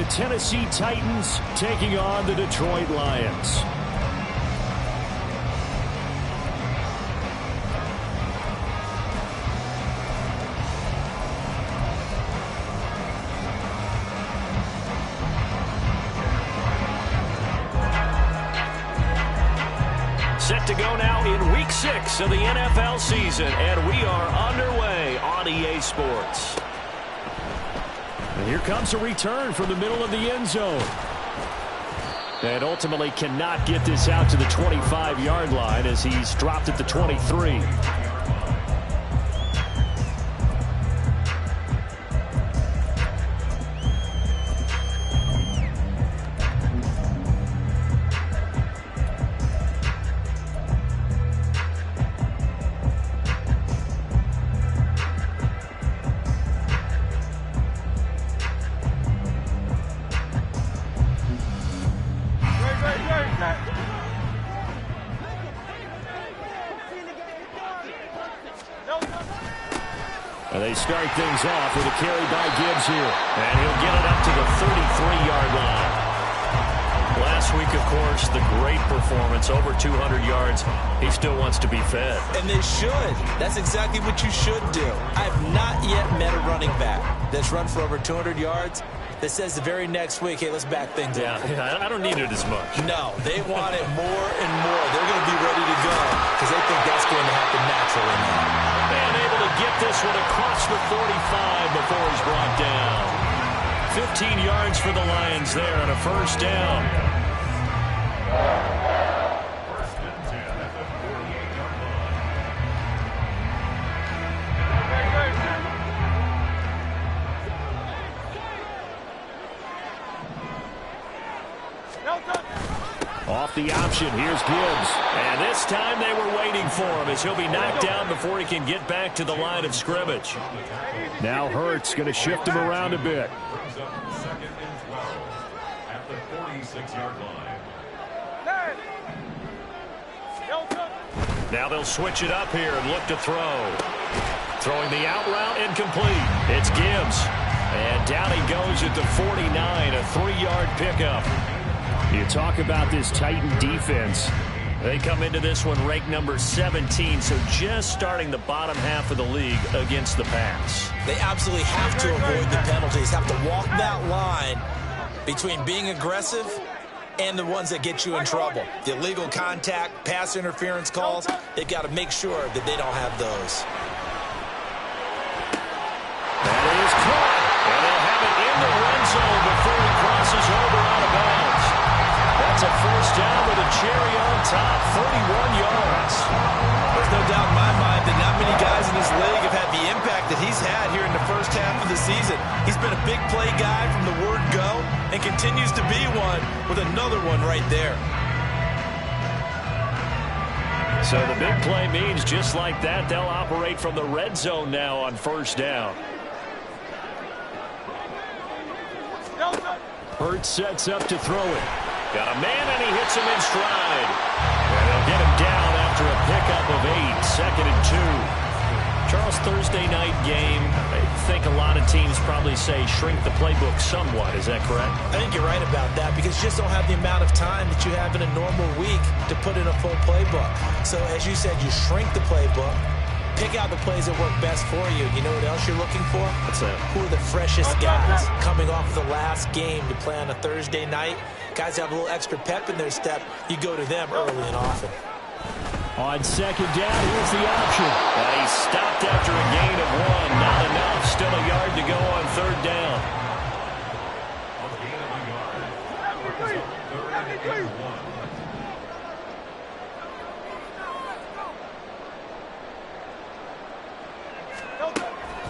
Tennessee Titans taking on the Detroit Lions. Set to go now in Week 6 of the NFL season, and we are underway on EA Sports. And here comes a return from the middle of the end zone. And ultimately cannot get this out to the 25-yard line as he's dropped at the 23. And they start things off with a carry by Gibbs here. And he'll get it up to the 33-yard line. Last week, of course, the great performance, over 200 yards. He still wants to be fed. And they should. That's exactly what you should do. I have not yet met a running back that's run for over 200 yards that says the very next week, hey, let's back things up. Yeah, I don't need it as much. No, they want it more and more. They're going to be ready to go because they think that's going to happen naturally now. And able to get this one across the 45 before he's brought down. 15 yards for the Lions there on a first down. Off the option, here's Gibbs. And this time they were waiting for him as he'll be knocked down before he can get back to the line of scrimmage. Now Hurts going to shift him around a bit. Second and 12 at the 46-yard line. Now they'll switch it up here and look to throw. Throwing the out route incomplete. It's Gibbs. And down he goes at the 49, a 3-yard pickup. You talk about this Titan defense. They come into this one ranked number 17, so just starting the bottom half of the league against the pass. They absolutely have to avoid the penalties, have to walk that line between being aggressive and the ones that get you in trouble. The illegal contact, pass interference calls, they've got to make sure that they don't have those. That is caught, and they'll have it in the red zone before he crosses over out of bounds. That's a first down with a cherry on top, 31 yards. There's no doubt in my mind that not many guys in this league have had the impact that he's had here in the first half of the season. He's been a big play guy from the word go and continues to be one with another one right there. So the big play means just like that, they'll operate from the red zone now on first down. Hurts sets up to throw it. Got a man, and he hits him in stride. And they'll get him down after a pickup of 8, second and 2. Charles, Thursday night game, I think a lot of teams probably say shrink the playbook somewhat. Is that correct? I think you're right about that because you just don't have the amount of time that you have in a normal week to put in a full playbook. So, as you said, you shrink the playbook. Pick out the plays that work best for you. You know what else you're looking for? What's that? Who are the freshest guys coming off the last game to play on a Thursday night? Guys have a little extra pep in their step. You go to them early and often. On second down, here's the option. He stopped after a gain of 1. Not enough. Still a yard to go on third down.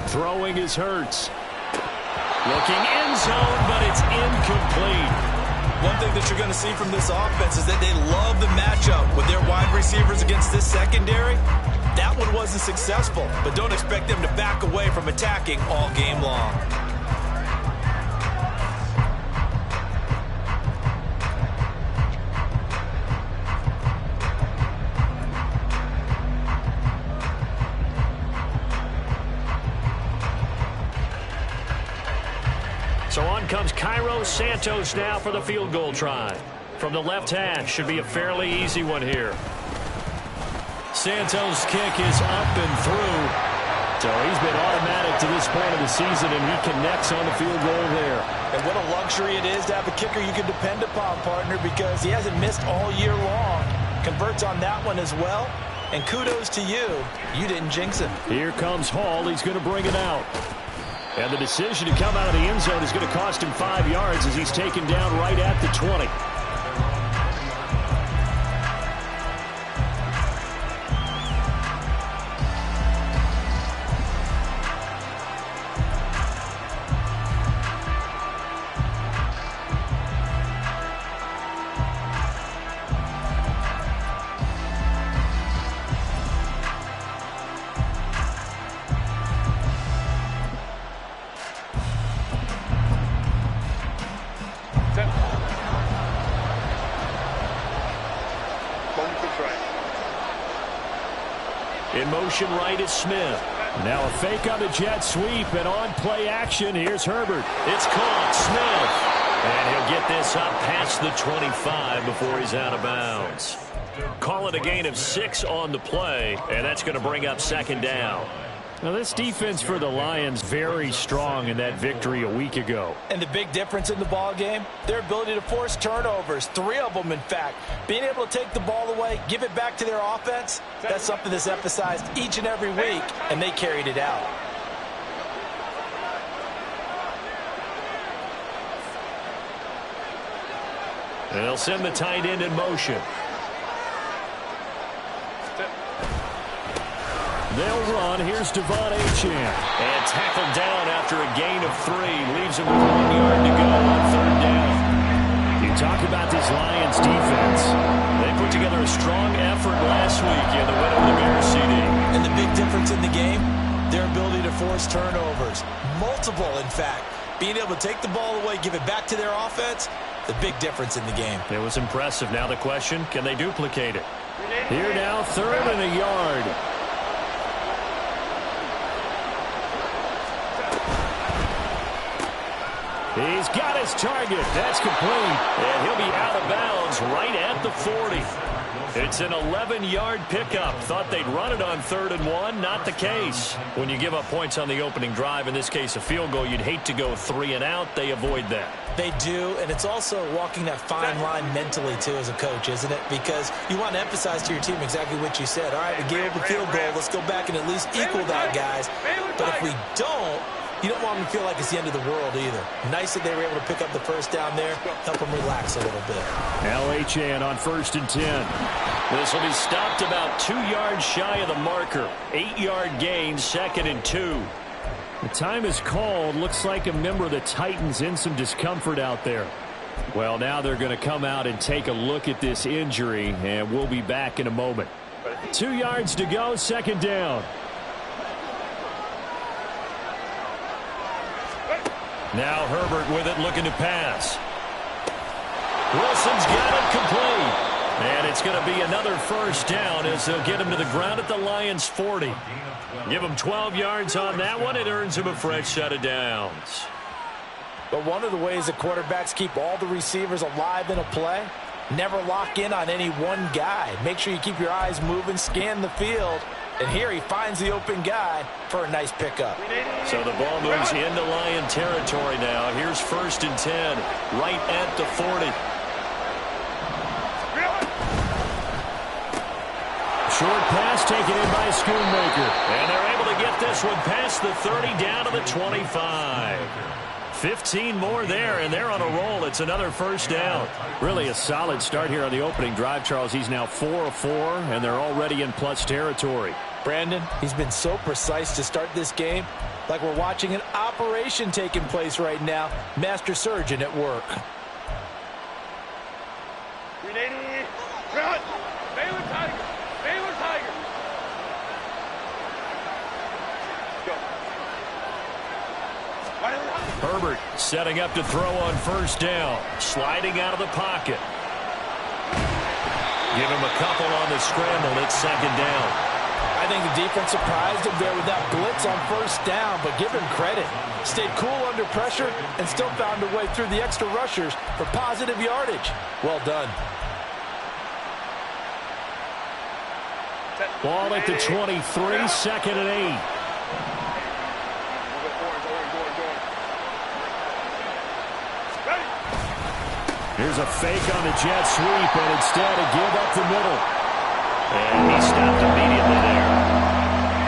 Throwing is Hurts. Looking end zone, but it's incomplete. One thing that you're going to see from this offense is that they love the matchup with their wide receivers against this secondary. That one wasn't successful, but don't expect them to back away from attacking all game long. So on comes Kyle Cairo Santos now for the field goal try. From the left hash, should be a fairly easy one here. Santos' kick is up and through. So he's been automatic to this point of the season, and he connects on the field goal there. And what a luxury it is to have a kicker you can depend upon, partner, because he hasn't missed all year long. Converts on that one as well. And kudos to you. You didn't jinx him. Here comes Hall. He's going to bring it out. And the decision to come out of the end zone is going to cost him 5 yards as he's taken down right at the 20. In motion right is Smith. Now a fake on the jet sweep, and on play action, here's Herbert. It's caught, Smith. And he'll get this up past the 25 before he's out of bounds. Call it a gain of 6 on the play, and that's going to bring up second down. Now this defense for the Lions very strong in that victory a week ago. And the big difference in the ball game, their ability to force turnovers, 3 of them in fact. Being able to take the ball away, give it back to their offense, that's something that's emphasized each and every week, and they carried it out. And they'll send the tight end in motion. They'll run. Here's Devon Achane. And tackled down after a gain of 3. Leaves him with 1 yard to go on third down. You talk about this Lions defense. They put together a strong effort last week in the win over the Bears, CD. And the big difference in the game, their ability to force turnovers. Multiple, in fact. Being able to take the ball away, give it back to their offense, the big difference in the game. It was impressive. Now the question, can they duplicate it? Here now, 3rd and a yard. He's got his target. That's complete. And he'll be out of bounds right at the 40. It's an 11-yard pickup. Thought they'd run it on 3rd and 1. Not the case. When you give up points on the opening drive, in this case a field goal, you'd hate to go 3 and out. They avoid that. They do, and it's also walking that fine line mentally, too, as a coach, isn't it? Because you want to emphasize to your team exactly what you said. All right, we gave up a field goal. Let's go back and at least equal that, guys. But if we don't, you don't want them to feel like it's the end of the world either. Nice that they were able to pick up the first down there, help them relax a little bit. Achane on 1st and 10. This will be stopped about 2 yards shy of the marker. 8-yard gain, 2nd and 2. The time is called. Looks like a member of the Titans in some discomfort out there. Well, now they're going to come out and take a look at this injury, and we'll be back in a moment. 2 yards to go, 2nd down. Now Herbert with it, looking to pass. Wilson's got it complete. And it's going to be another 1st down as they'll get him to the ground at the Lions' 40. Give him 12 yards on that one. It earns him a fresh set of downs. But one of the ways that quarterbacks keep all the receivers alive in a play, never lock in on any one guy. Make sure you keep your eyes moving, scan the field. And here he finds the open guy for a nice pickup. So the ball moves into Lion territory now. Here's 1st and 10, right at the 40. Short pass taken in by Schoonmaker. And they're able to get this one past the 30 down to the 25. 15 more there, and they're on a roll. It's another 1st down. Really a solid start here on the opening drive, Charles. He's now 4 of 4, and they're already in plus territory. Brandon, he's been so precise to start this game, like we're watching an operation taking place right now. Master surgeon at work. Run! Baylor Tiger! Baylor Tiger! Go. Herbert setting up to throw on 1st down. Sliding out of the pocket. Give him a couple on the scramble. It's 2nd down. I I think the defense surprised him there with that blitz on first down, but give him credit. Stayed cool under pressure and still found a way through the extra rushers for positive yardage. Well done. Ball at the 23, 2nd and 8. Here's a fake on the jet sweep, and instead a give up the middle. And he stopped immediately there.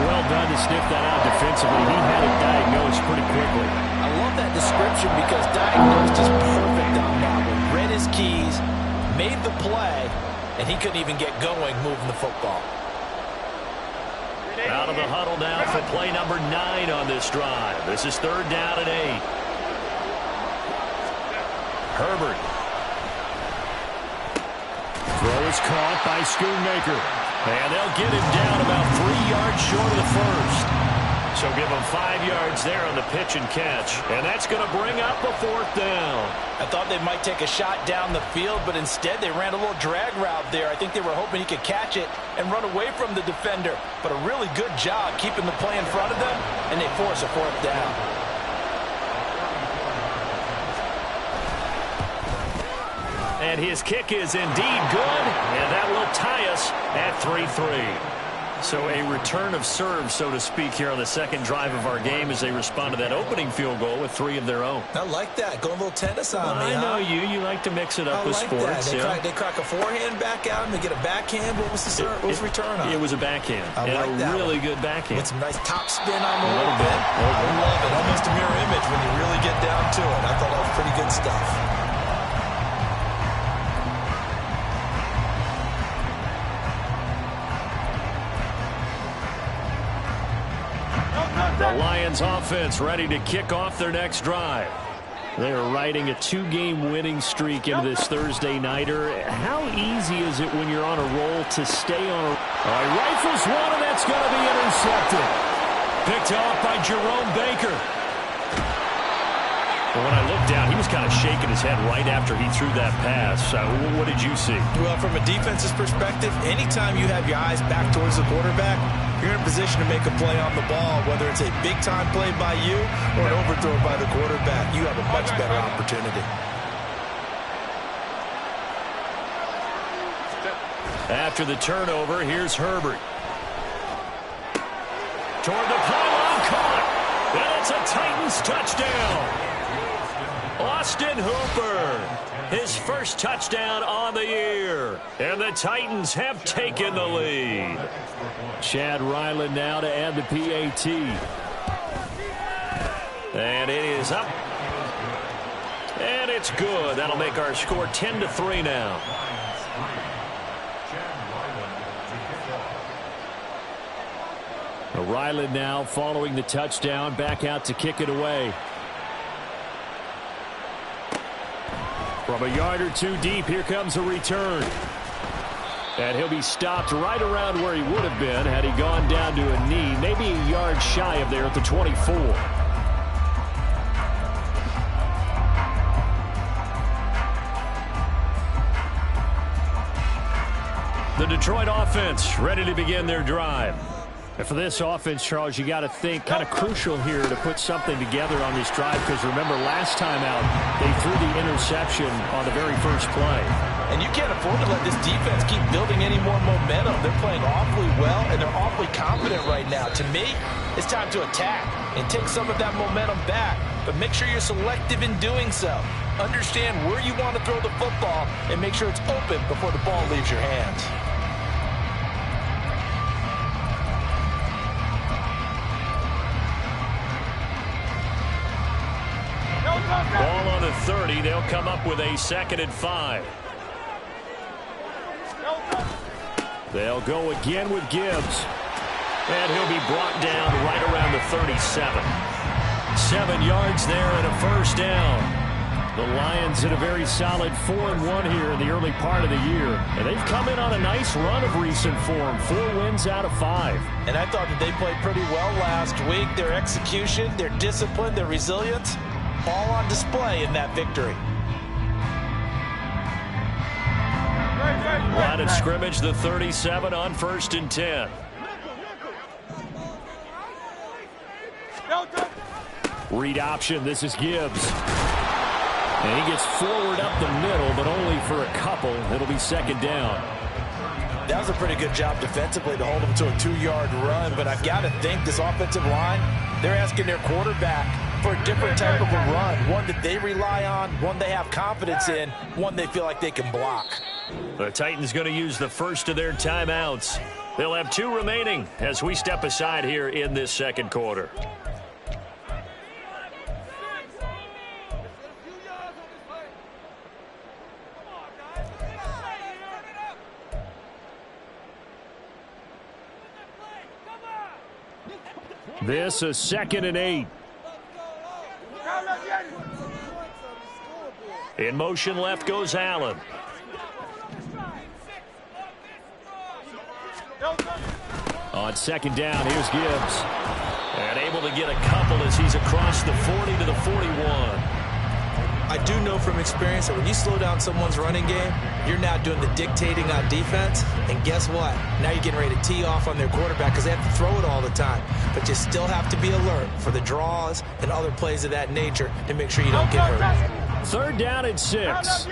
Well done to sniff that out defensively. He had it diagnosed pretty quickly. I love that description because diagnosed is perfect on that one. Read his keys, made the play, and he couldn't even get going moving the football. Out of the huddle now for play number 9 on this drive. This is 3rd down and 8. Herbert. Throw is caught by Schoonmaker. And they'll get him down about 3 yards short of the first. So give him 5 yards there on the pitch and catch. And that's going to bring up a 4th down. I thought they might take a shot down the field, but instead they ran a little drag route there. I think they were hoping he could catch it and run away from the defender. But a really good job keeping the play in front of them, and they force a 4th down. And his kick is indeed good, and that will tie us at 3-3. So a return of serve, so to speak, here on the second drive of our game as they respond to that opening field goal with 3 of their own. I like that. Go a little tennis on me, I know you. You like to mix it up with sports. They crack a forehand back out and they get a backhand. What was the serve? What was the return on? It was a backhand. I like that really one. good backhand. With some nice top spin on the little bit. I love it. Almost a mirror image when you really get down to it. I thought that was pretty good stuff. The Lions offense ready to kick off their next drive. They are riding a 2-game winning streak into this Thursday nighter. How easy is it when you're on a roll to stay on a... All right, rifles one, and that's going to be intercepted. Picked off by Jerome Baker. But when I looked down, he was kind of shaking his head right after he threw that pass. What did you see? Well, from a defense's perspective, anytime you have your eyes back towards the quarterback, you're in a position to make a play on the ball, whether it's a big-time play by you or an overthrow by the quarterback. You have a much better opportunity. After the turnover, here's Herbert. Toward the pylon, caught. And it's a Titans touchdown. Austin Hooper, his first touchdown on the year. And the Titans have taken the lead. Chad Ryland now to add the PAT. And it is up. And it's good. That'll make our score 10-3 now. Ryland now following the touchdown, back out to kick it away. From a yard or two deep, here comes a return. And he'll be stopped right around where he would have been had he gone down to a knee, maybe a yard shy of there at the 24. The Detroit offense ready to begin their drive. And for this offense, Charles, you got to think kind of crucial here to put something together on this drive, because remember last time out they threw the interception on the very first play. And you can't afford to let this defense keep building any more momentum. They're playing awfully well, and they're awfully confident right now. To me, it's time to attack and take some of that momentum back, but make sure you're selective in doing so. Understand where you want to throw the football and make sure it's open before the ball leaves your hands. Ball on the 30. They'll come up with a 2nd and 5. They'll go again with Gibbs. And he'll be brought down right around the 37. 7 yards there and a first down. The Lions in a very solid 4-1 here in the early part of the year. And they've come in on a nice run of recent form. 4 wins out of 5. And I thought that they played pretty well last week. Their execution, their discipline, their resilience, all on display in that victory. Line of scrimmage, the 37 on 1st and 10. Read option. This is Gibbs. And he gets forward up the middle, but only for a couple. It'll be second down. That was a pretty good job defensively to hold him to a 2-yard run, but I've got to think this offensive line, they're asking their quarterback for a different type of a run, one that they rely on, one they have confidence in, one they feel like they can block. The Titans going to use the first of their timeouts. They'll have 2 remaining as we step aside here in this second quarter. This is 2nd and 8. In motion left goes Allen. On second down, here's Gibbs. And able to get a couple as he's across the 40 to the 41. I do know from experience that when you slow down someone's running game, you're now doing the dictating on defense. And guess what? Now you're getting ready to tee off on their quarterback because they have to throw it all the time. But you still have to be alert for the draws and other plays of that nature to make sure you don't get hurt. 3rd down and 6.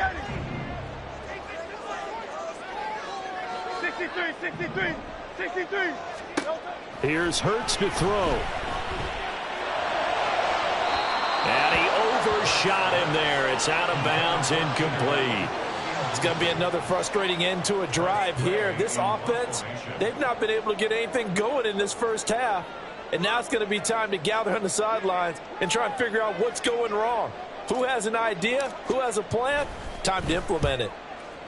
63. Here's Hurts to throw. And he overshot him there. It's out of bounds, incomplete. It's going to be another frustrating end to a drive here. This offense, they've not been able to get anything going in this first half. And now it's going to be time to gather on the sidelines and try and figure out what's going wrong. Who has an idea? Who has a plan? Time to implement it.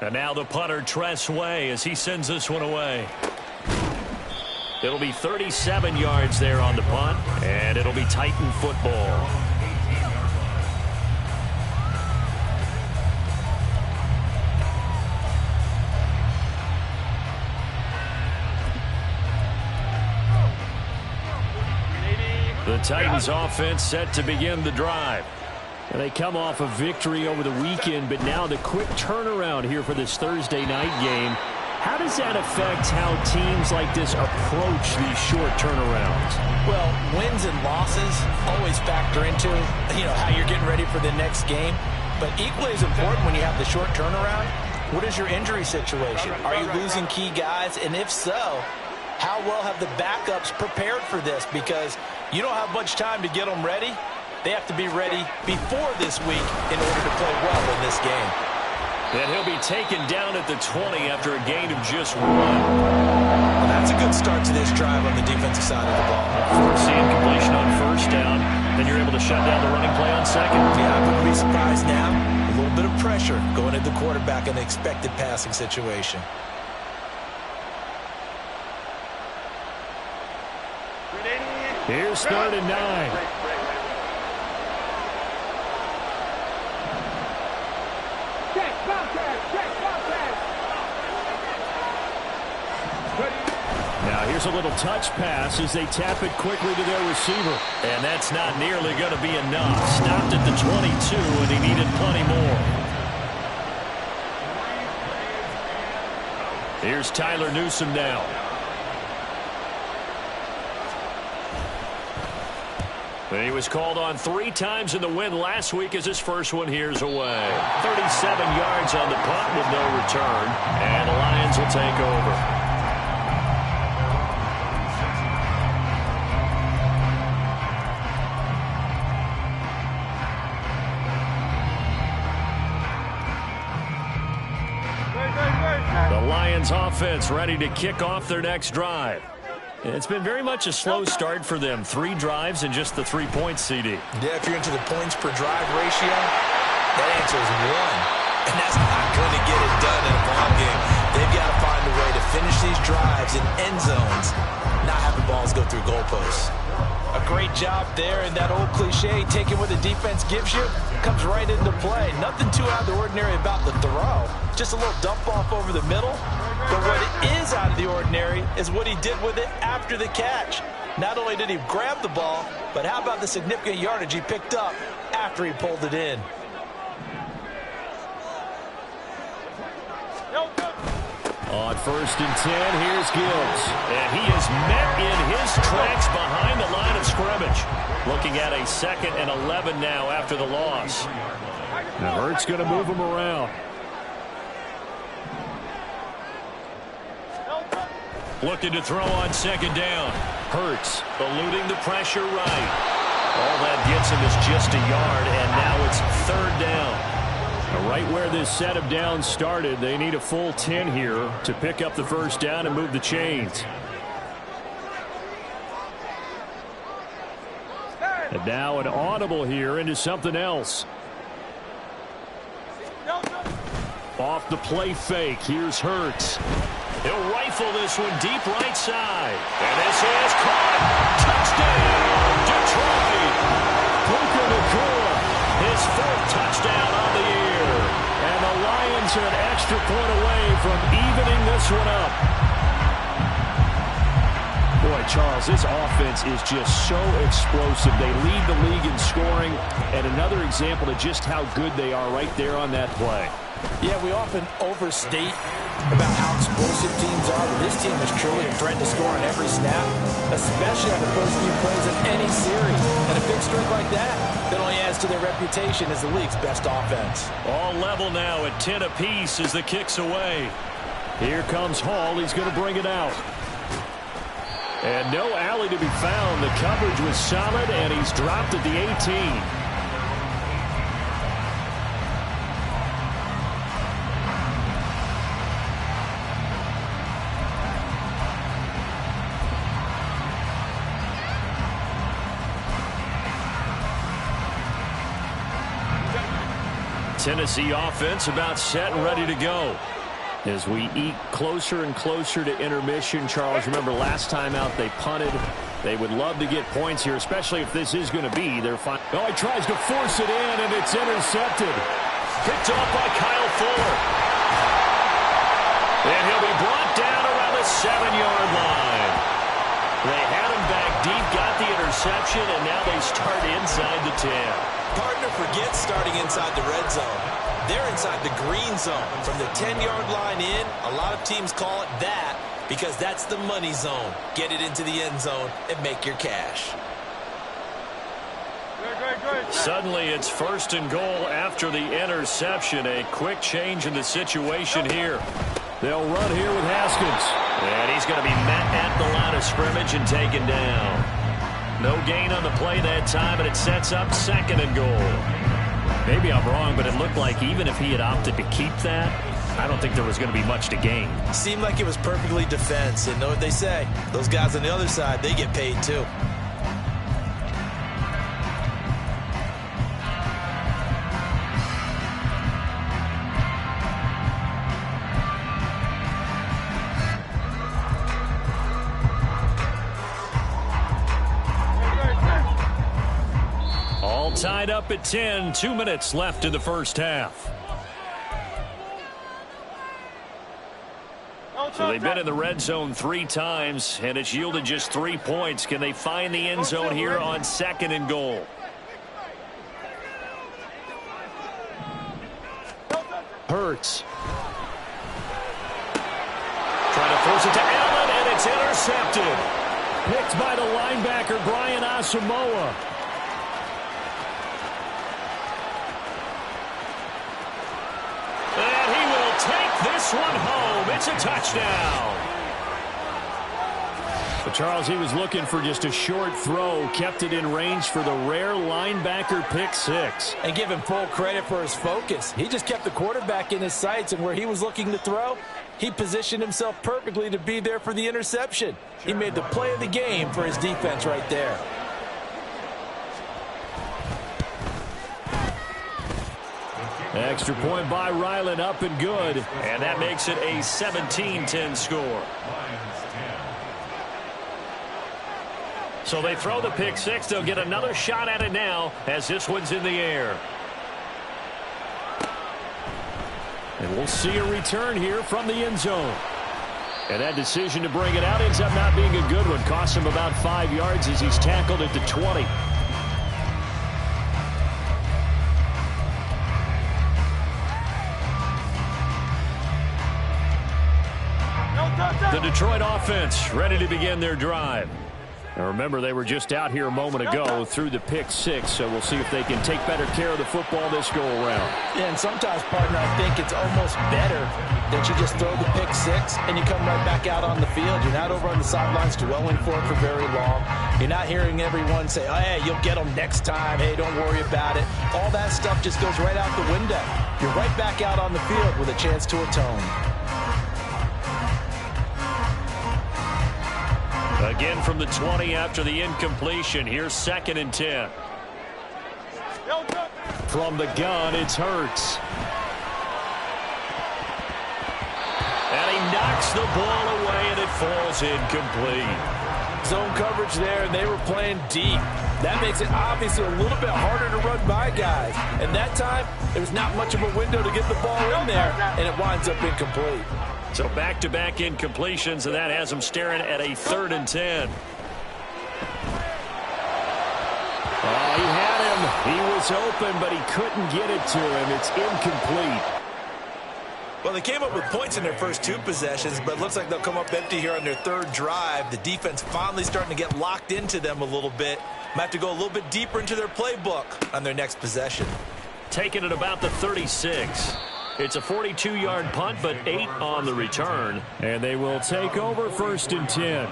And now the punter, Tress Way, as he sends this one away. It'll be 37 yards there on the punt, and it'll be Titan football. The Titans offense set to begin the drive. And they come off a victory over the weekend, but now the quick turnaround here for this Thursday night game. How does that affect how teams like this approach these short turnarounds? Well, wins and losses always factor into, how you're getting ready for the next game. But equally as important when you have the short turnaround, what is your injury situation? Are you losing key guys? And if so, how well have the backups prepared for this? Because you don't have much time to get them ready. They have to be ready before this week in order to play well in this game. And he'll be taken down at the 20 after a gain of just 1. Well, that's a good start to this drive on the defensive side of the ball. Force the incompletion on 1st down. Then you're able to shut down the running play on 2nd. Yeah, I wouldn't be surprised now. A little bit of pressure going at the quarterback in an expected passing situation. Here's 3rd and 9. Now here's a little touch pass as they tap it quickly to their receiver. And that's not nearly going to be enough. Stopped at the 22, and he needed plenty more. Here's Tyler Newsome now. And he was called on 3 times in the win last week as his first one here's away. 37 yards on the punt with no return. And the Lions will take over. The Lions offense ready to kick off their next drive. It's been very much a slow start for them. 3 drives and just the 3 points, CD. Yeah, if you're into the points per drive ratio, that answer is 1. And that's not going to get it done in a ball game. They've got to find a way to finish these drives in end zones, not have the balls go through goalposts. A great job there, and that old cliche, taking what the defense gives you, comes right into play. Nothing too out of the ordinary about the throw. Just a little dump off over the middle. But what is out of the ordinary is what he did with it after the catch. Not only did he grab the ball, but how about the significant yardage he picked up after he pulled it in. On 1st and 10, here's Gibbs. And he is met in his tracks behind the line of scrimmage. Looking at a 2nd and 11 now after the loss. Now Hurts going to move him around. Looking to throw on 2nd down. Hurts eluding the pressure right. All that gets him is just a yard, and now it's 3rd down. Right where this set of downs started, they need a full 10 here to pick up the 1st down and move the chains. And now an audible here into something else. Off the play fake, here's Hurts. He'll rifle this one deep right side. And this is caught. Touchdown, Detroit. Puka Nacua, his 4th touchdown on the year. And the Lions are an extra point away from evening this one up. Boy, Charles, this offense is just so explosive. They lead the league in scoring, and another example of just how good they are right there on that play. Yeah, we often overstate about how explosive teams are, but this team is truly a threat to score on every snap, especially on the first few plays of any series. And a big streak like that only adds to their reputation as the league's best offense. All level now at 10 apiece as the kick's away. Here comes Hall. He's going to bring it out. And no alley to be found. The coverage was solid, and he's dropped at the 18. Tennessee offense about set and ready to go. As we eat closer and closer to intermission, Charles, remember last time out they punted. They would love to get points here, especially if this is going to be their final. Oh, he tries to force it in, and it's intercepted. Picked off by Kyle Fuller. And he'll be brought down around the 7-yard line. They had him back deep, got the interception, and now they start inside the 10. Partner forgets starting inside the red zone. They're inside the green zone. From the 10-yard line in, a lot of teams call it that because that's the money zone. Get it into the end zone and make your cash. Suddenly it's 1st and goal after the interception. A quick change in the situation here. They'll run here with Haskins. And he's going to be met at the line of scrimmage and taken down. No gain on the play that time, and it sets up 2nd and goal. Maybe I'm wrong, but it looked like even if he had opted to keep that, I don't think there was going to be much to gain. Seemed like it was perfectly defense, and know what they say. Those guys on the other side, they get paid too. Tied up at 10, 2 minutes left in the 1st half. So they've been in the red zone 3 times, and it's yielded just 3 points. Can they find the end zone here on 2nd and goal? Hurts. Trying to force it to Allen, and it's intercepted. Picked by the linebacker, Brian Asamoah. This one home. It's a touchdown. But Charles, he was looking for just a short throw, kept it in range for the rare linebacker pick 6. And give him full credit for his focus. He just kept the quarterback in his sights, and where he was looking to throw, he positioned himself perfectly to be there for the interception. He made the play of the game for his defense right there. Extra point by Ryland, up and good. And that makes it a 17-10 score. So they throw the pick 6. They'll get another shot at it now as this one's in the air. And we'll see a return here from the end zone. And that decision to bring it out ends up not being a good one. Costs him about 5 yards as he's tackled at the 20. The Detroit offense ready to begin their drive. Now remember, they were just out here a moment ago through the pick six, so we'll see if they can take better care of the football this go-around. Yeah, and sometimes, partner, I think it's almost better that you just throw the pick six and you come right back out on the field. You're not over on the sidelines dwelling for it for very long. You're not hearing everyone say, oh, hey, you'll get them next time. Hey, don't worry about it. All that stuff just goes right out the window. You're right back out on the field with a chance to atone. Again from the 20 after the incompletion. Here's 2nd and 10. From the gun, it's Hurts. And he knocks the ball away, and it falls incomplete. Zone coverage there, and they were playing deep. That makes it obviously a little bit harder to run by guys. And that time, there was not much of a window to get the ball in there, and it winds up incomplete. So back-to-back incompletions, and that has him staring at a 3rd and 10. Oh, he had him. He was open, but he couldn't get it to him. It's incomplete. Well, they came up with points in their first 2 possessions, but it looks like they'll come up empty here on their 3rd drive. The defense finally starting to get locked into them a little bit. Might have to go a little bit deeper into their playbook on their next possession. Taking it about the 36. It's a 42-yard punt, but 8 on the return. And they will take over 1st and 10.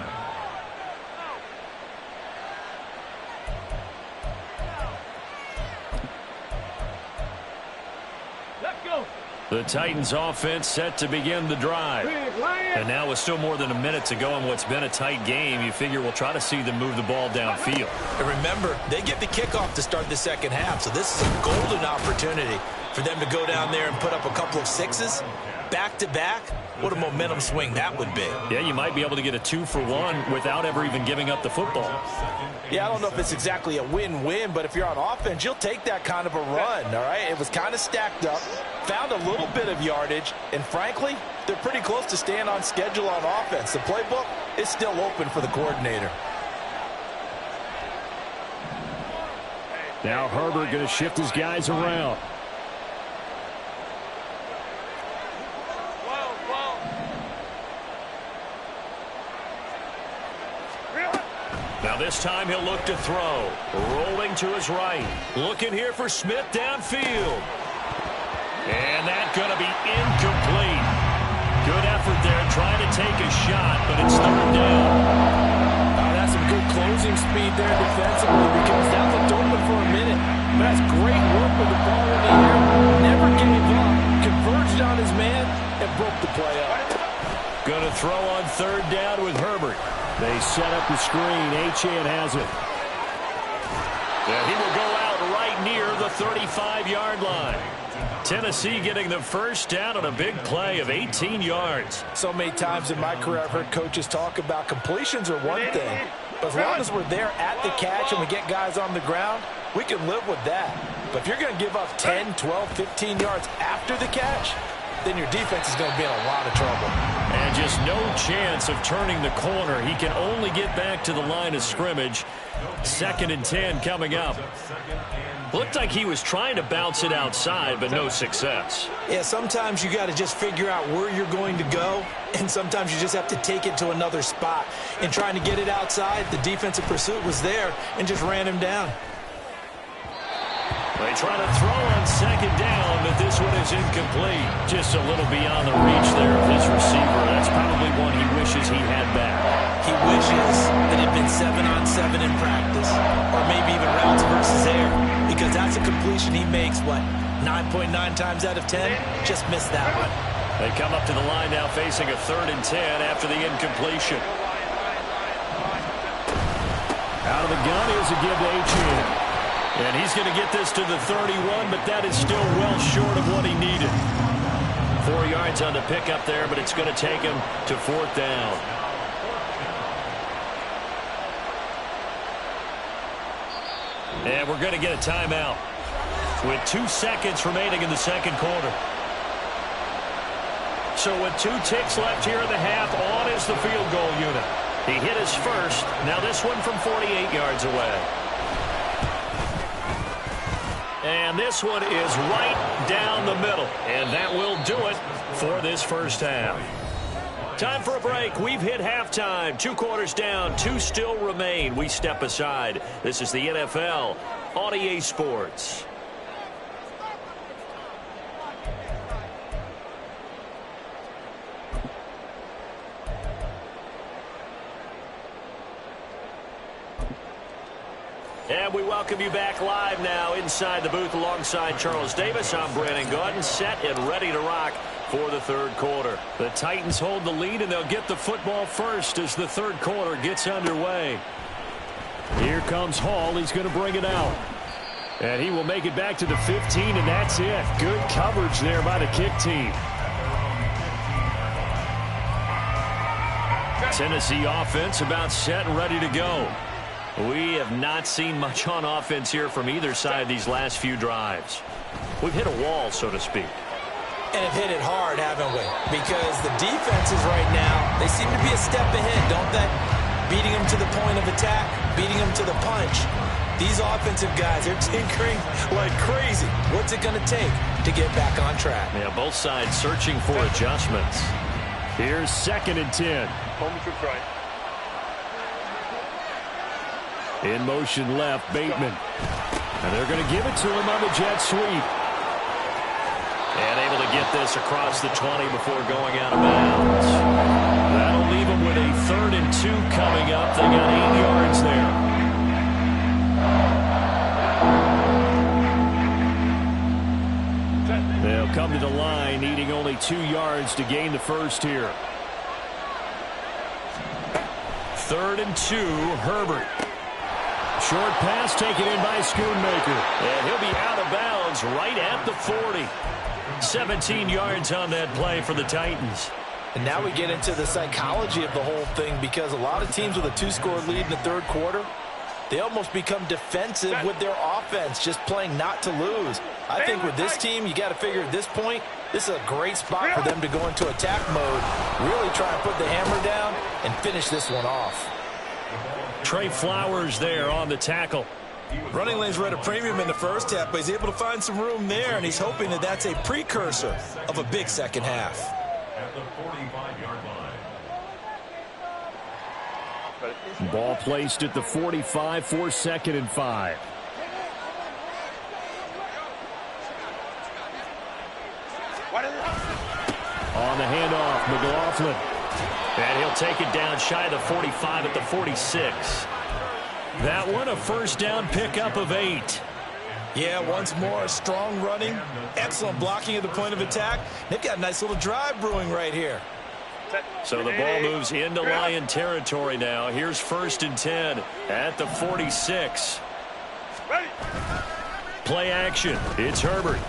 Let's go. The Titans offense set to begin the drive. And now with still more than a minute to go in what's been a tight game, you figure we'll try to see them move the ball downfield. And remember, they get the kickoff to start the second half, so this is a golden opportunity for them to go down there and put up a couple of sixes back-to-back. What a momentum swing that would be. Yeah, you might be able to get a 2-for-1 without ever even giving up the football. Yeah, I don't know if it's exactly a win-win, but if you're on offense, you'll take that kind of a run, all right? It was kind of stacked up, found a little bit of yardage, and frankly, they're pretty close to staying on schedule on offense. The playbook is still open for the coordinator. Now Herbert going to shift his guys around. Now this time he'll look to throw. Rolling to his right. Looking here for Smith downfield. And that's going to be incomplete. Good effort there trying to take a shot, but it's 3rd down. That's some good closing speed there defensively because that looked open for a minute. But that's great work with the ball in the air. Never gave up. Converged on his man and broke the play up. Going to throw on 3rd down with Herbert. They set up the screen. Achane has it. And he will go out right near the 35-yard line. Tennessee getting the first down on a big play of 18 yards. So many times in my career I've heard coaches talk about completions are one thing. But as long as we're there at the catch and we get guys on the ground, we can live with that. But if you're going to give up 10, 12, 15 yards after the catch, then your defense is going to be in a lot of trouble. And just no chance of turning the corner. He can only get back to the line of scrimmage. 2nd and 10 coming up. Looked like he was trying to bounce it outside, but no success. Yeah, sometimes you got to just figure out where you're going to go, and sometimes you just have to take it to another spot. And trying to get it outside, the defensive pursuit was there and just ran him down. They try to throw on 2nd down, but this one is incomplete. Just a little beyond the reach there of his receiver. That's probably one he wishes he had back. He wishes that it had been 7-on-7 in practice, or maybe even routes versus air, because that's a completion he makes, what, 9.9 times out of 10? Just missed that one. They come up to the line now facing a 3rd and 10 after the incompletion. Out of the gun, here's a give to Achane. And he's going to get this to the 31, but that is still well short of what he needed. 4 yards on the pickup there, but it's going to take him to 4th down. And we're going to get a timeout with 2 seconds remaining in the 2nd quarter. So with 2 ticks left here in the half, on is the field goal unit. He hit his first. Now this one from 48 yards away. And this one is right down the middle. And that will do it for this first half. Time for a break. We've hit halftime. 2 quarters down, 2 still remain. We step aside. This is the NFL on EA Sports. And we welcome you back live now inside the booth alongside Charles Davis. I'm Brandon Gaudin, set and ready to rock for the third quarter. The Titans hold the lead, and they'll get the football first as the third quarter gets underway. Here comes Hall. He's going to bring it out. And he will make it back to the 15, and that's it. Good coverage there by the kick team. Tennessee offense about set and ready to go. We have not seen much on offense here from either side these last few drives. We've hit a wall, so to speak. And have hit it hard, haven't we? Because the defenses right now, they seem to be a step ahead, don't they? Beating them to the point of attack, beating them to the punch. These offensive guys are tinkering like crazy. What's it going to take to get back on track? Yeah, both sides searching for adjustments. Here's 2nd and 10. Home to try. In motion left, Bateman. And they're going to give it to him on the jet sweep. And able to get this across the 20 before going out of bounds. That'll leave them with a 3rd and 2 coming up. They got 8 yards there. They'll come to the line, needing only 2 yards to gain the first here. 3rd and 2, Herbert. Short pass taken in by Schoonmaker. And he'll be out of bounds right at the 40. 17 yards on that play for the Titans. And now we get into the psychology of the whole thing, because a lot of teams with a 2-score lead in the third quarter, they almost become defensive with their offense, just playing not to lose. I think with this team, you got to figure at this point, this is a great spot for them to go into attack mode, really try and put the hammer down and finish this one off. Trey Flowers there on the tackle. Running lanes were at a premium in the first half, but he's able to find some room there, and he's hoping that that's a precursor of a big second half. At the 45-yard line. Ball placed at the 45 for 2nd and 5. On the handoff, McLaughlin. And he'll take it down shy of the 45 at the 46. That one a first down pickup of 8. Yeah, once more, strong running, excellent blocking at the point of attack. They've got a nice little drive brewing right here. So the ball moves into Lion territory now. Here's 1st and 10 at the 46. Play action. It's Herbert.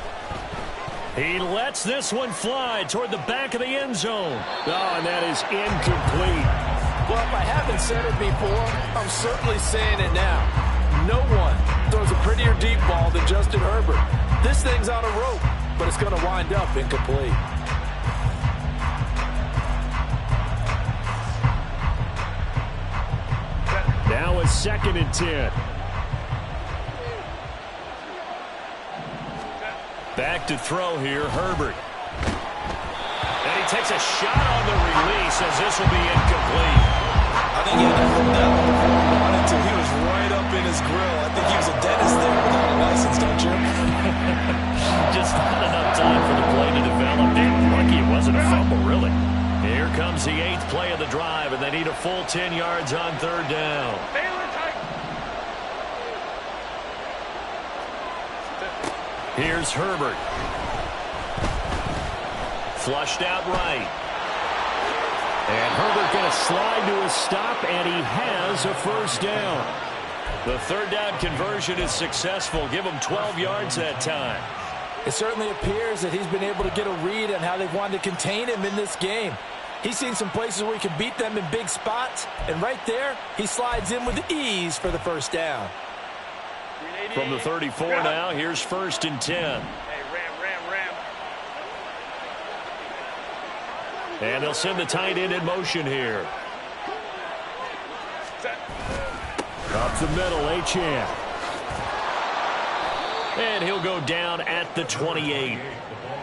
He lets this one fly toward the back of the end zone. Oh, and that is incomplete. Well, if I haven't said it before, I'm certainly saying it now. No one throws a prettier deep ball than Justin Herbert. This thing's on a rope, but it's going to wind up incomplete. Now it's 2nd and 10. Back to throw here, Herbert. And he takes a shot on the release as this will be incomplete. I think he had to hold that one before he wanted to. He was right up in his grill. I think he was a dentist there without a license, don't you? Just not enough time for the play to develop. Lucky it wasn't a fumble, really. Here comes the 8th play of the drive, and they need a full 10 yards on 3rd down. Here's Herbert. Flushed out right. And Herbert going to slide to a stop, and he has a first down. The 3rd down conversion is successful. Give him 12 yards that time. It certainly appears that he's been able to get a read on how they've wanted to contain him in this game. He's seen some places where he can beat them in big spots, and right there, he slides in with ease for the first down. From the 34 now, here's 1st and 10. Hey, ram. And they'll send the tight end in motion here. Up the middle, Achane. And he'll go down at the 28.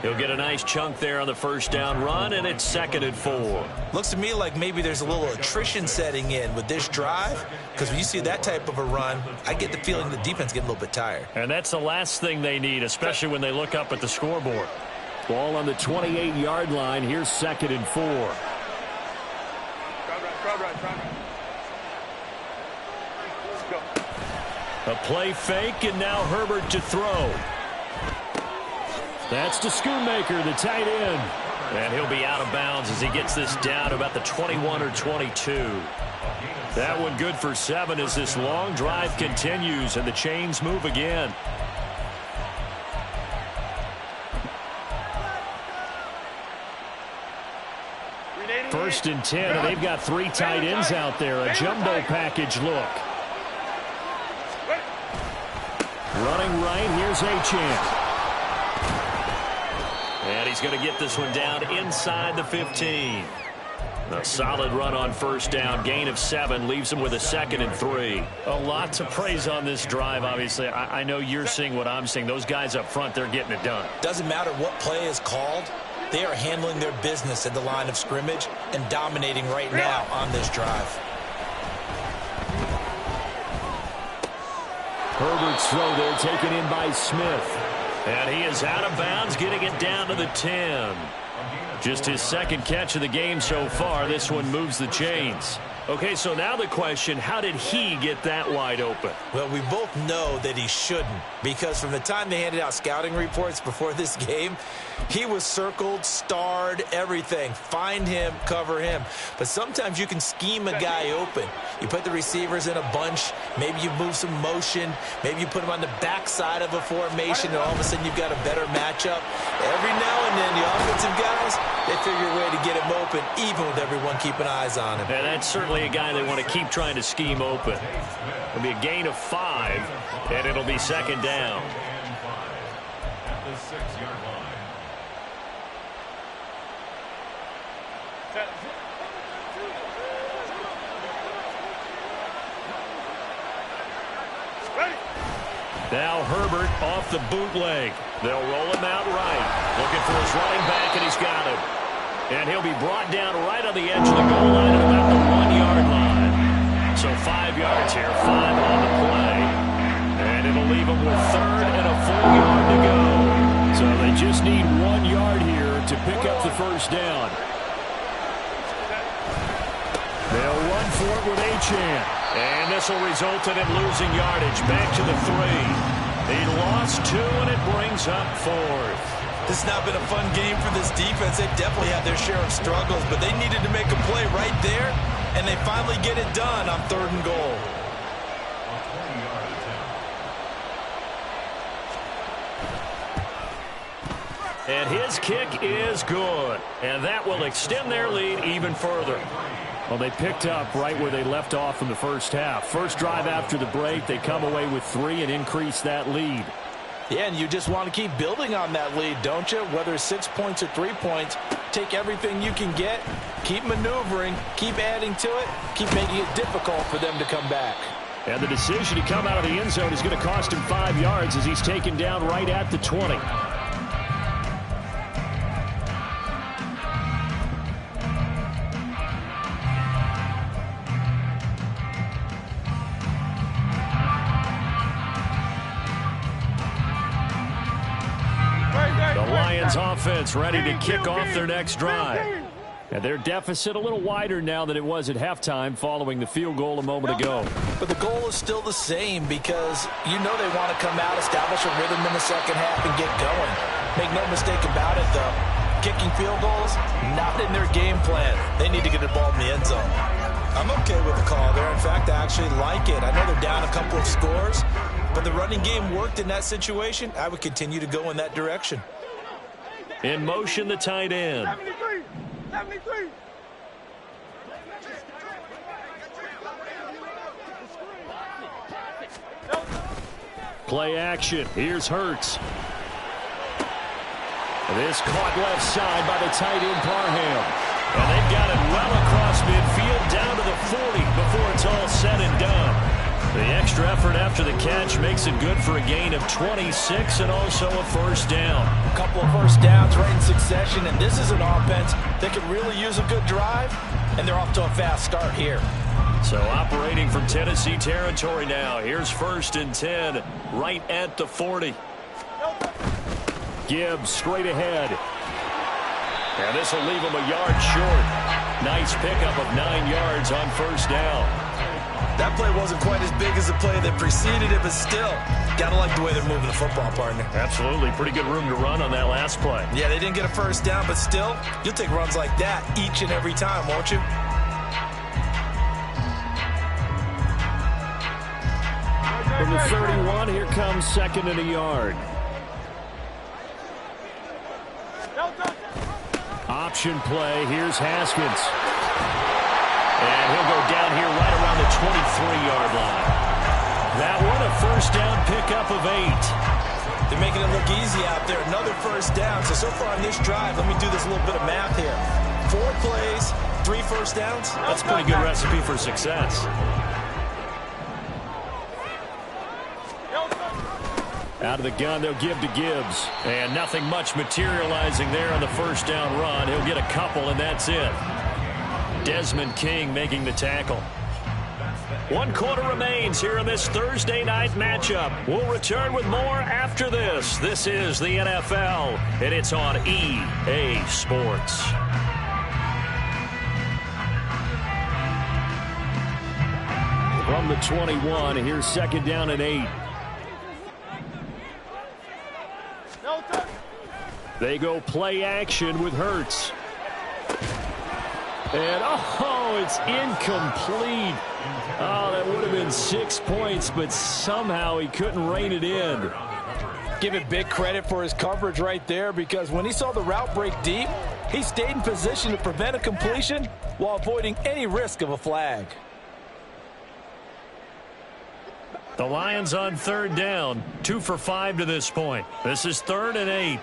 He'll get a nice chunk there on the first down run, and it's 2nd and 4. Looks to me like maybe there's a little attrition setting in with this drive, because when you see that type of a run, I get the feeling the defense getting a little bit tired. And that's the last thing they need, especially when they look up at the scoreboard. Ball on the 28-yard line. Here's 2nd and 4. Let's go. A play fake, and now Herbert to throw. That's to Schoonmaker, the tight end. And he'll be out of bounds as he gets this down to about the 21 or 22. That one good for 7 as this long drive continues and the chains move again. First and 10, and they've got 3 tight ends out there. A jumbo package look. Running right, here's Achane. And he's going to get this one down inside the 15. A solid run on first down. Gain of 7 leaves him with a 2nd and 3. A lot to praise on this drive, obviously. I know you're seeing what I'm seeing. Those guys up front, they're getting it done. Doesn't matter what play is called. They are handling their business at the line of scrimmage and dominating right now on this drive. Herbert's throw there taken in by Smith. And he is out of bounds, getting it down to the 10. Just his 2nd catch of the game so far. This one moves the chains. Okay, so now the question, how did he get that wide open? Well, we both know that he shouldn't, because from the time they handed out scouting reports before this game, he was circled, starred, everything. Find him, cover him. But sometimes you can scheme a guy open. You put the receivers in a bunch. Maybe you move some motion. Maybe you put him on the backside of a formation, and all of a sudden you've got a better matchup. Every now and then, the offensive guys, they figure a way to get him open, even with everyone keeping eyes on him. And that's certainly a guy they want to keep trying to scheme open. It'll be a gain of 5, and it'll be 2nd down. At the 6-yard line. Now Herbert off the bootleg. They'll roll him out right. Looking for his running back, and he's got him. And he'll be brought down right on the edge of the goal line at about the 1-yard line. So 5 yards here, 5 on the play. And it'll leave him with 3rd and a full yard to go. So they just need 1 yard here to pick up the first down. They'll run for it with Achane. And this will result in him losing yardage back to the 3. He lost 2, and it brings up 4th. This has not been a fun game for this defense. They've definitely had their share of struggles, but they needed to make a play right there, and they finally get it done on 3rd and goal. A 20-yard attempt. And his kick is good, and that will extend their lead even further. Well, they picked up right where they left off in the first half. First drive after the break, they come away with 3 and increase that lead. Yeah, and you just want to keep building on that lead, don't you? Whether it's 6 points or 3 points, take everything you can get, keep maneuvering, keep adding to it, keep making it difficult for them to come back. And the decision to come out of the end zone is going to cost him 5 yards as he's taken down right at the 20. Offense ready to kick off their next drive. And their deficit a little wider now than it was at halftime following the field goal a moment ago. But the goal is still the same because you know they want to come out, establish a rhythm in the second half, and get going. Make no mistake about it, though. Kicking field goals, not in their game plan. They need to get the ball in the end zone. I'm okay with the call there. In fact, I actually like it. I know they're down a couple of scores, but the running game worked in that situation. I would continue to go in that direction. In motion, the tight end. 73. 73. Play action. Here's Hurts. This caught left side by the tight end Parham. And they've got it well across midfield down to the 40 before it's all said and done. The extra effort after the catch makes it good for a gain of 26 and also a first down. A couple of first downs right in succession, and this is an offense that could really use a good drive, and they're off to a fast start here. So operating from Tennessee territory now. Here's 1st and 10 right at the 40. Gibbs straight ahead. And this will leave him a yard short. Nice pickup of 9 yards on first down. That play wasn't quite as big as the play that preceded it, but still, got to like the way they're moving the football, partner. Absolutely. Pretty good room to run on that last play. Yeah, they didn't get a first down, but still, you'll take runs like that each and every time, won't you? From the 31, here comes 2nd and a yard. Option play. Here's Haskins. And he'll go down here right around the 23-yard line. That one, a first down pickup of 8. They're making it look easy out there. Another first down. So far on this drive, let me do this little bit of math here. 4 plays, 3 first downs. That's a pretty good recipe for success. Out of the gun, they'll give to Gibbs. And nothing much materializing there on the first down run. He'll get a couple, and that's it. Desmond King making the tackle. 1 quarter remains here in this Thursday night matchup. We'll return with more after this. This is the NFL, and it's on EA Sports. From the 21, here's 2nd down and 8. They go play action with Hurts. And, oh, it's incomplete. Oh, that would have been 6 points, but somehow he couldn't rein it in. Give it big credit for his coverage right there, because when he saw the route break deep, he stayed in position to prevent a completion while avoiding any risk of a flag. The Lions on 3rd down, 2 for 5 to this point. This is 3rd and 8.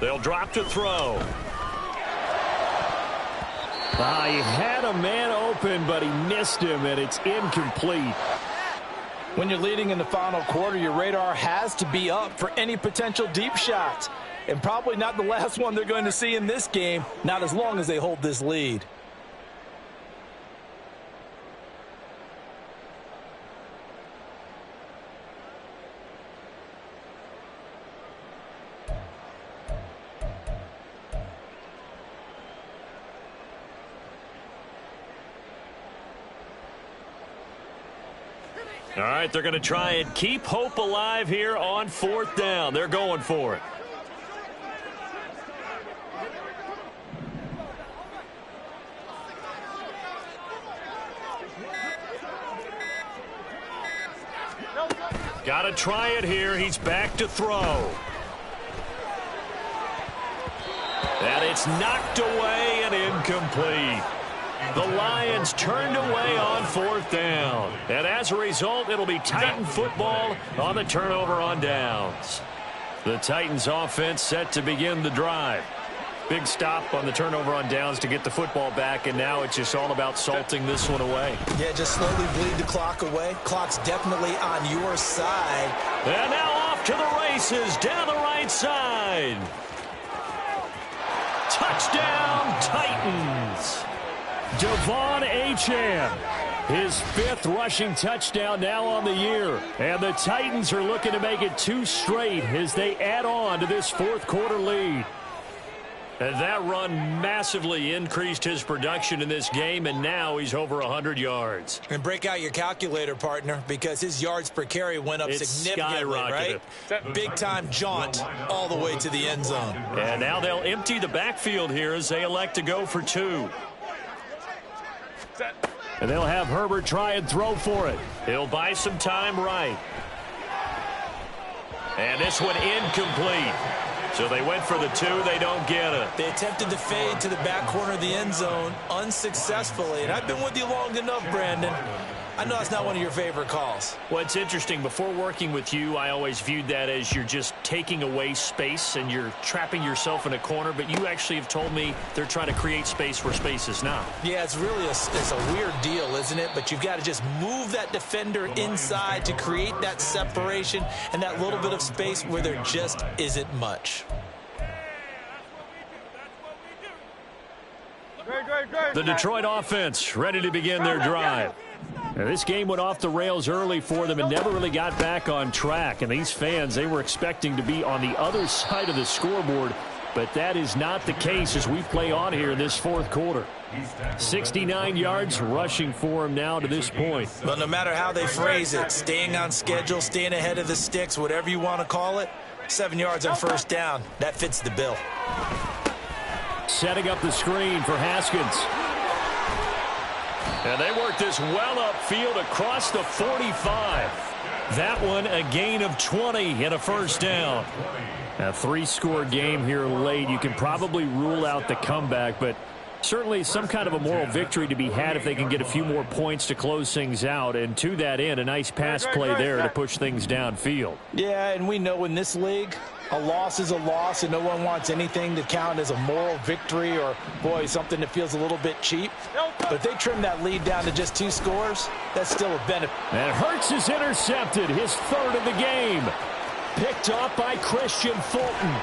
They'll drop to throw. He had a man open, but he missed him, and it's incomplete. When you're leading in the final quarter, your radar has to be up for any potential deep shots. And probably not the last one they're going to see in this game, not as long as they hold this lead. All right, they're going to try and keep hope alive here on 4th down. They're going for it. Got to try it here. He's back to throw. And it's knocked away and incomplete. The Lions turned away on 4th down. And as a result, it'll be Titan football on the turnover on downs. The Titans offense set to begin the drive. Big stop on the turnover on downs to get the football back, and now it's just all about salting this one away. Yeah, just slowly bleed the clock away. Clock's definitely on your side. And now off to the races down the right side. Touchdown, Titans. Devon Achane, his 5th rushing touchdown now on the year. And the Titans are looking to make it 2 straight as they add on to this 4th quarter lead. And that run massively increased his production in this game, and now he's over 100 yards. And break out your calculator, partner, because his yards per carry went up significantly, right? Big-time jaunt all the way to the end zone. And now they'll empty the backfield here as they elect to go for 2. And they'll have Herbert try and throw for it. He'll buy some time right. And this one incomplete. So they went for the 2. They don't get it. They attempted to fade to the back corner of the end zone unsuccessfully. And I've been with you long enough, Brandon. I know that's not one of your favorite calls. Well, it's interesting. Before working with you, I always viewed that as you're just taking away space and you're trapping yourself in a corner. But you actually have told me they're trying to create space where space is not. Yeah, it's really it's a weird deal, isn't it? But you've got to just move that defender inside to create that separation and that little bit of space where there just isn't much. The Detroit offense ready to begin their drive. Now, this game went off the rails early for them and never really got back on track. And these fans, they were expecting to be on the other side of the scoreboard, but that is not the case as we play on here in this fourth quarter. 69 yards rushing for him now to this point. Well, no matter how they phrase it, staying on schedule, staying ahead of the sticks, whatever you want to call it, 7 yards on first down, that fits the bill. Setting up the screen for Haskins. And they work this well upfield across the 45. That one a gain of 20 and a first down. A 3-score game here late. You can probably rule out the comeback, but certainly some kind of a moral victory to be had if they can get a few more points to close things out. And to that end, a nice pass play there to push things downfield. Yeah, and we know in this league, a loss is a loss, and no one wants anything to count as a moral victory or, boy, something that feels a little bit cheap. But if they trim that lead down to just 2 scores, that's still a benefit. And Hurts is intercepted, his third of the game. Picked off by Christian Fulton.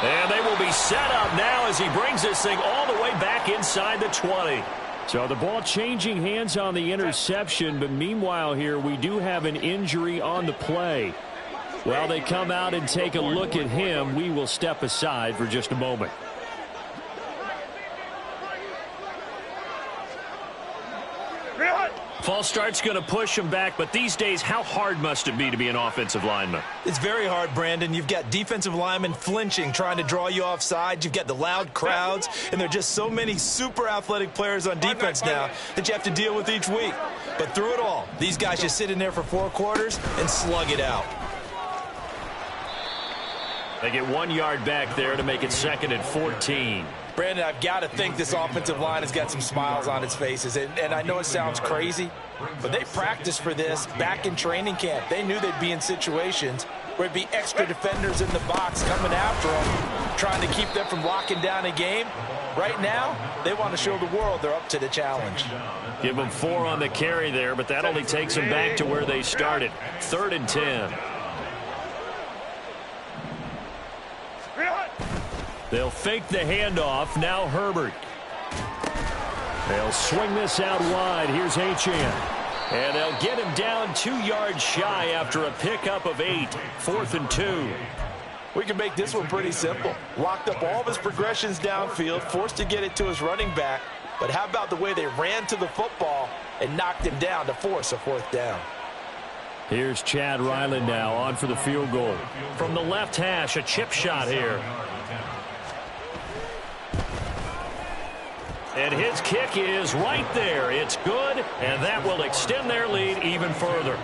And they will be set up now as he brings this thing all the way back inside the 20. So the ball changing hands on the interception, but meanwhile here we do have an injury on the play. While they come out and take a look at him, we will step aside for just a moment. False start's going to push him back, but these days, how hard must it be to be an offensive lineman? It's very hard, Brandon. You've got defensive linemen flinching, trying to draw you offside. You've got the loud crowds, and there are just so many super athletic players on defense now that you have to deal with each week. But through it all, these guys just sit in there for 4 quarters and slug it out. They get 1 yard back there to make it 2nd and 14. Brandon, I've got to think this offensive line has got some smiles on its faces. And I know it sounds crazy, but they practiced for this back in training camp. They knew they'd be in situations where it'd be extra defenders in the box coming after them, trying to keep them from locking down a game. Right now, they want to show the world they're up to the challenge. Give them 4 on the carry there, but that only takes them back to where they started. 3rd and 10. They'll fake the handoff. Now Herbert. They'll swing this out wide. Here's Achane. And they'll get him down 2 yards shy after a pickup of 8. 4th and 2. We can make this one pretty simple. Locked up all of his progressions downfield, forced to get it to his running back. But how about the way they ran to the football and knocked him down to force a 4th down? Here's Chad Ryland now on for the field goal. From the left hash, a chip shot here. And his kick is right there. It's good, and that will extend their lead even further.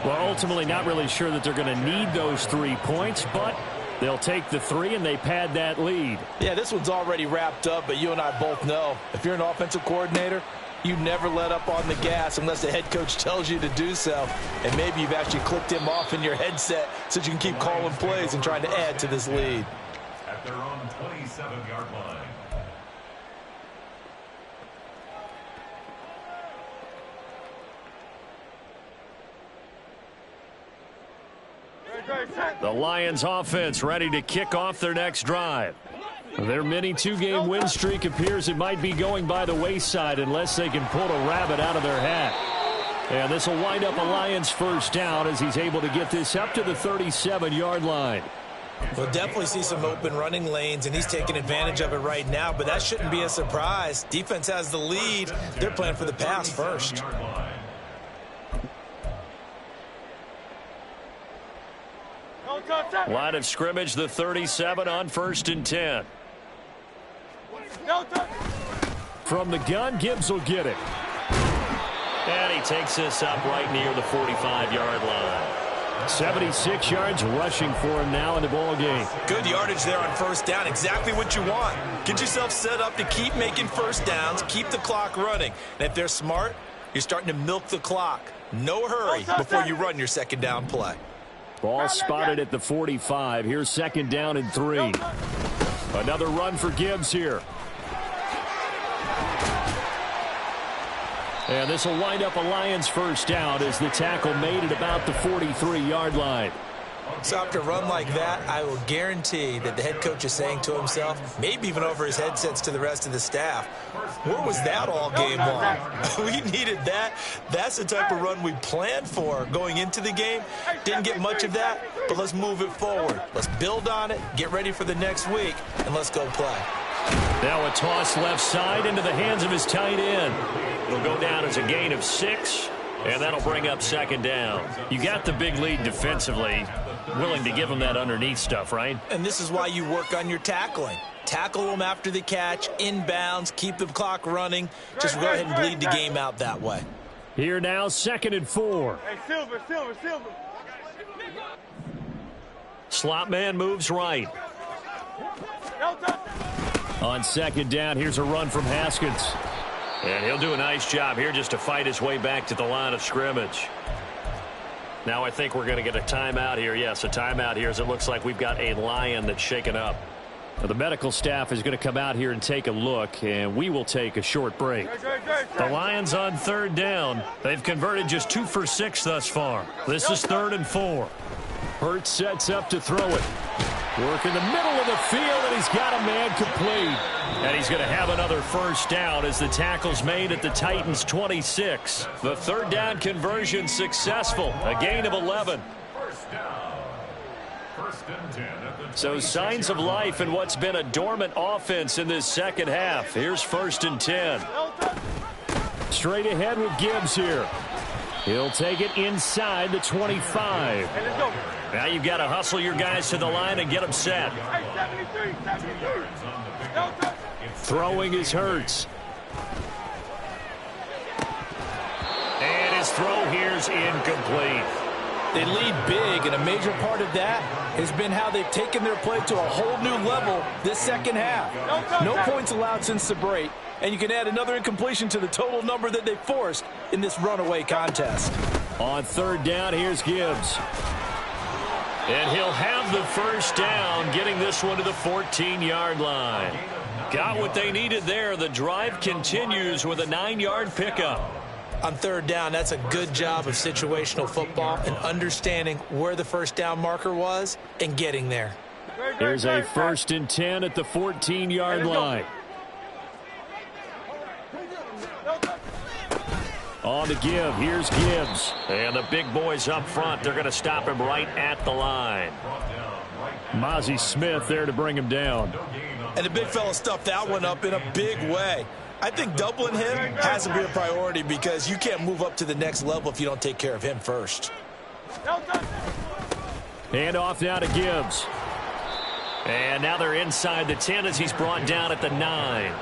Well, ultimately not really sure that they're going to need those 3 points, but they'll take the 3 and they pad that lead. Yeah, this one's already wrapped up, but you and I both know if you're an offensive coordinator, you never let up on the gas unless the head coach tells you to do so. And maybe you've actually clicked him off in your headset so you can keep calling plays and trying to add to this lead. At their own 27-yard line. The Lions offense ready to kick off their next drive. Their mini 2-game win streak appears it might be going by the wayside unless they can pull a rabbit out of their hat. And this will wind up a Lions first down as he's able to get this up to the 37-yard line. We'll definitely see some open running lanes, and he's taking advantage of it right now, but that shouldn't be a surprise. Defense has the lead. They're playing for the pass first. Line of scrimmage, the 37 on 1st and 10. From the gun, Gibbs will get it. And he takes this up right near the 45-yard line. 76 yards rushing for him now in the ball game. Good yardage there on first down. Exactly what you want. Get yourself set up to keep making first downs, keep the clock running. And if they're smart, You're starting to milk the clock. No hurry before you run your second down play. Ball spotted at the 45. Here's second down and 3. Another run for Gibbs here. And this will wind up a Lions first down as the tackle made at about the 43-yard line. So after a run like that, I will guarantee that the head coach is saying to himself, maybe even over his headsets to the rest of the staff, where was that all game long? We needed that. That's the type of run we planned for going into the game. Didn't get much of that, but let's move it forward. Let's build on it, get ready for the next week, and let's go play. Now a toss left side into the hands of his tight end. It'll go down as a gain of 6, and that'll bring up second down. You got the big lead defensively. Willing to give them that underneath stuff, right? And this is why you work on your tackling. Tackle them after the catch, inbounds, keep the clock running. Just go ahead and bleed the game out that way. Here now, second and 4. Hey, Silver. Slot man moves right. On second down, here's a run from Haskins. And he'll do a nice job here just to fight his way back to the line of scrimmage. Now I think we're going to get a timeout here. Yes, a timeout here as it looks like we've got a Lion that's shaken up. Now, the medical staff is going to come out here and take a look, and we will take a short break. The Lions on third down. They've converted just 2 for 6 thus far. This is 3rd and 4. Hurts sets up to throw it. Work in the middle of the field, and he's got a man complete. And he's going to have another first down as the tackle's made at the Titans' 26. The third down conversion successful. A gain of 11. So signs of life in what's been a dormant offense in this second half. Here's 1st and 10. Straight ahead with Gibbs here. He'll take it inside the 25. Now you've got to hustle your guys to the line and get them set. Throwing is Hurts. And his throw here's incomplete. They lead big, and a major part of that has been how they've taken their play to a whole new level this second half. No points allowed since the break, and you can add another incompletion to the total number that they forced in this runaway contest. On third down, here's Gibbs. And he'll have the first down, getting this one to the 14-yard line. Got what they needed there. The drive continues with a 9-yard pickup. On third down, that's a good job of situational football and understanding where the first down marker was and getting there. Here's a 1st and 10 at the 14-yard line. On the give, here's Gibbs. And the big boys up front, they're going to stop him right at the line. Mozzie Smith there to bring him down. And the big fella stuffed that one up in a big way. I think doubling him has to be a priority because you can't move up to the next level if you don't take care of him first. Hand off now to Gibbs. And now they're inside the 10 as he's brought down at the 9.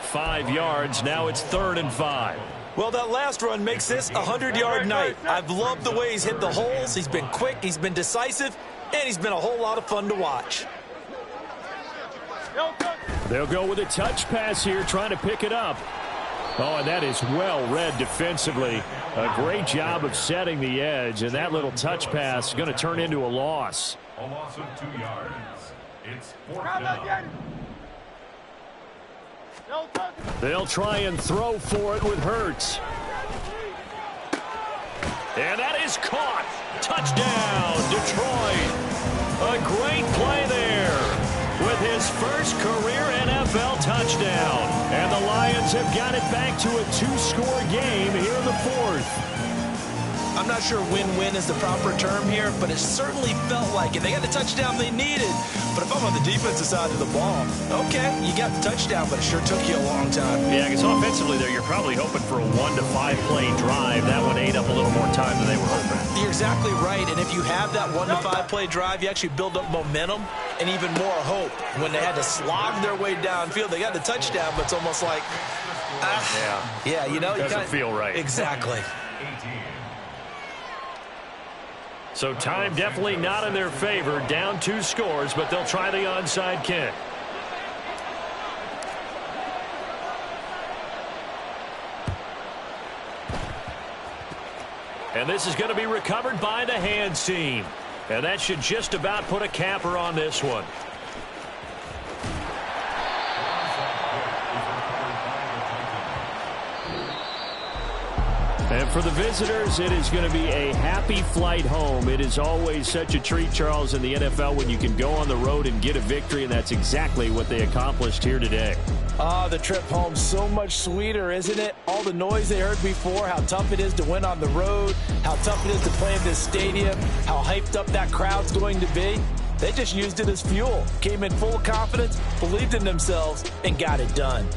5 yards, now it's 3rd and 5. Well, that last run makes this a 100-yard night. I've loved the way he's hit the holes. He's been quick, he's been decisive, and he's been a whole lot of fun to watch. They'll go with a touch pass here, trying to pick it up. Oh, and that is well read defensively. A great job of setting the edge, and that little touch pass is going to turn into a loss. A loss of 2 yards. It's 4th down. They'll try and throw for it with Hurts. And that is caught. Touchdown, Detroit. A great play there with his first career NFL touchdown. And the Lions have got it back to a 2-score game here in the 4th. I'm not sure win-win is the proper term here, but it certainly felt like it. They got the touchdown they needed. But if I'm on the defensive side of the ball, okay, you got the touchdown, but it sure took you a long time. Yeah, because offensively there, you're probably hoping for a 1 to 5 play drive. That one ate up a little more time than they were hoping. You're exactly right, and if you have that 1 to 5 play drive, you actually build up momentum and even more hope. When they had to slog their way downfield, they got the touchdown, but it's almost like, yeah, you know, doesn't feel right. Exactly. So time definitely not in their favor. Down 2 scores, but they'll try the onside kick. And this is going to be recovered by the hands team. And that should just about put a capper on this one. And for the visitors, it is going to be a happy flight home. It is always such a treat, Charles, in the NFL when you can go on the road and get a victory, and that's exactly what they accomplished here today. The trip home so much sweeter, isn't it? All the noise they heard before, how tough it is to win on the road, how tough it is to play in this stadium, how hyped up that crowd's going to be. They just used it as fuel, came in full confidence, believed in themselves, and got it done.